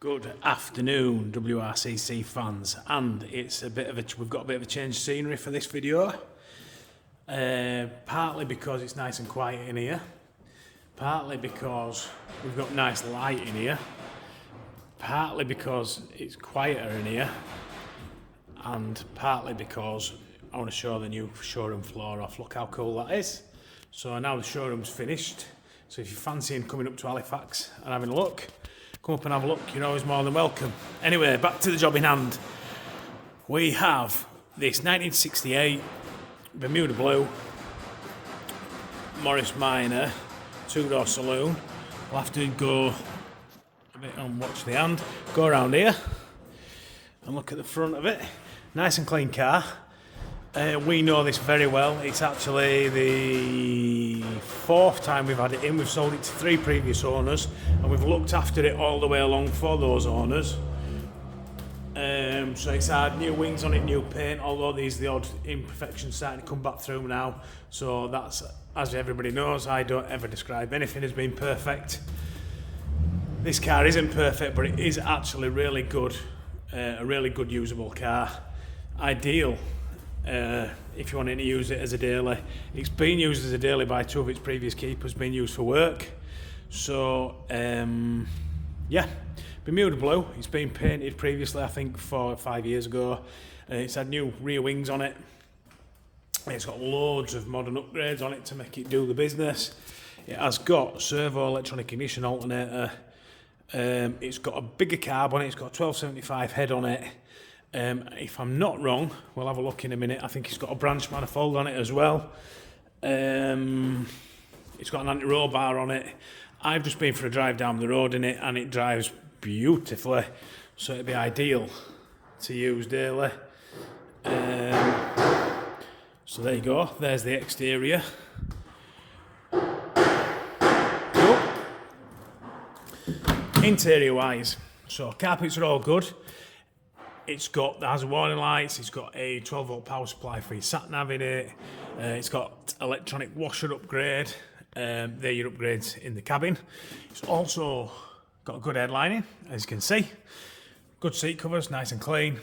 Good afternoon, WRCC fans, and we've got a bit of a change of scenery for this video. Partly because it's nice and quiet in here, partly because we've got nice light in here, partly because it's quieter in here, and partly because I want to show the new showroom floor off. Look how cool that is. So now the showroom's finished, so if you're fancying coming up to Halifax and having a look, come up and have a look, you're always more than welcome. Anyway, back to the job in hand. We have this 1968 Bermuda Blue Morris Minor two-door saloon. We'll have to go a bit and watch the hand, go around here and look at the front of it. Nice and clean car. We know this very well. It's actually the fourth time we've had it in. We've sold it to 3 previous owners and we've looked after it all the way along for those owners. So it's had new wings on it, new paint, although the odd imperfections starting to come back through now. So that's, as everybody knows, I don't ever describe anything as being perfect. This car isn't perfect, but it is actually really good, a really good usable car. Ideal if you wanted to use it as a daily. It's been used as a daily by 2 of its previous keepers, been used for work. So yeah, Bermuda Blue. It's been painted previously, I think 4 or 5 years ago. It's had new rear wings on it. It's got loads of modern upgrades on it to make it do the business. It has got servo electronic ignition alternator. It's got a bigger carb on it. It's got a 1275 head on it. If I'm not wrong, we'll have a look in a minute. I think it's got a branch manifold on it as well. It's got an anti-roll bar on it. I've just been for a drive down the road in it and it drives beautifully, so it'd be ideal to use daily. So there you go, there's the exterior. Cool. Interior wise, so carpets are all good. It's got the hazard warning lights, it's got a 12 volt power supply for your sat nav in it, it's got electronic washer upgrade, they're your upgrades in the cabin. It's also got a good headlining, as you can see. Good seat covers, nice and clean.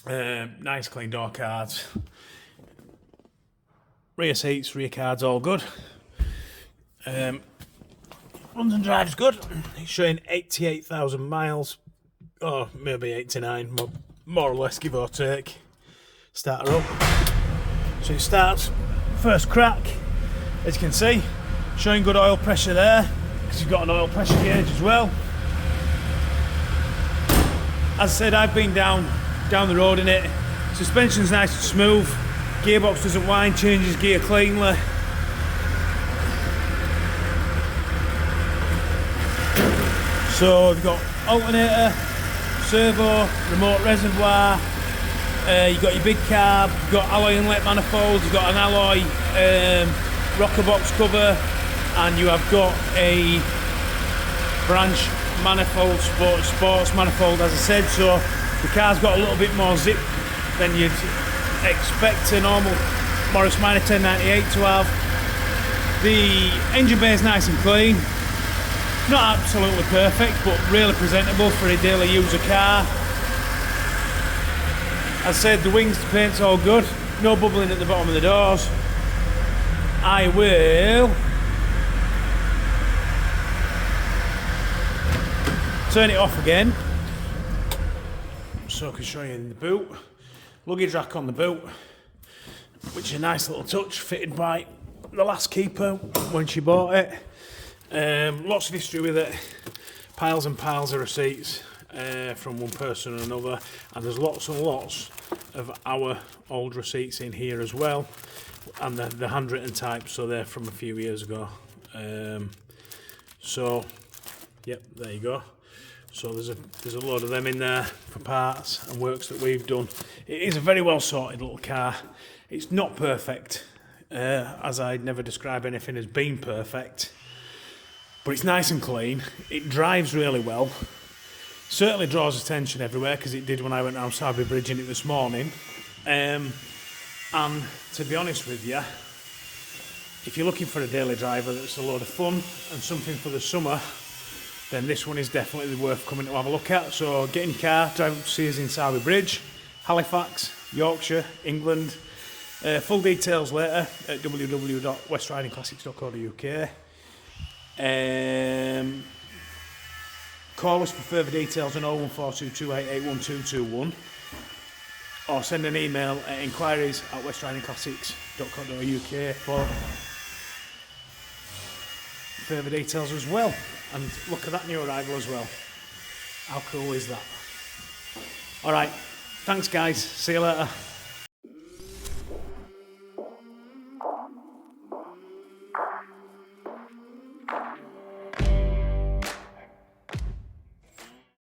Nice clean door cards. Rear seats, rear cards, all good. Runs and drives good. It's showing 88,000 miles. Or maybe 89, more or less, give or take. Start her up. So it starts, first crack, as you can see, showing good oil pressure there, because you've got an oil pressure gauge as well. As I said, I've been down the road in it. Suspension's nice and smooth, gearbox doesn't whine, changes gear cleanly. So we've got alternator, servo, remote reservoir, you've got your big carb, you've got alloy inlet manifolds, you've got an alloy rocker box cover, and you have got a branch manifold, sports manifold, as I said. So the car's got a little bit more zip than you'd expect a normal Morris Minor 1098 to have. The engine bay is nice and clean. Not absolutely perfect, but really presentable for a daily user car. As I said, the wings, the paint's all good. No bubbling at the bottom of the doors. I will turn it off again, so I can show you in the boot. Luggage rack on the boot, which is a nice little touch, fitted by the last keeper when she bought it. Lots of history with it, piles and piles of receipts from one person or another, and there's lots and lots of our old receipts in here as well, and the handwritten type, so they're from a few years ago. So yep, there you go. So there's a load of them in there for parts and works that we've done. It is a very well sorted little car. It's not perfect, as I'd never describe anything as being perfect. But it's nice and clean. It drives really well. Certainly draws attention everywhere, because it did when I went down Servo Bridge in it this morning. And to be honest with you, if you're looking for a daily driver that's a load of fun and something for the summer, then this one is definitely worth coming to have a look at. So get in your car, drive up to see us in Sowerby Bridge, Halifax, Yorkshire, England. Full details later at www.westridingclassics.co.uk. Call us for further details on 01422881221, or send an email at inquiries@westridingclassics.co.uk for further details as well. And look at that new arrival as well. How cool is that? Alright, thanks guys, see you later.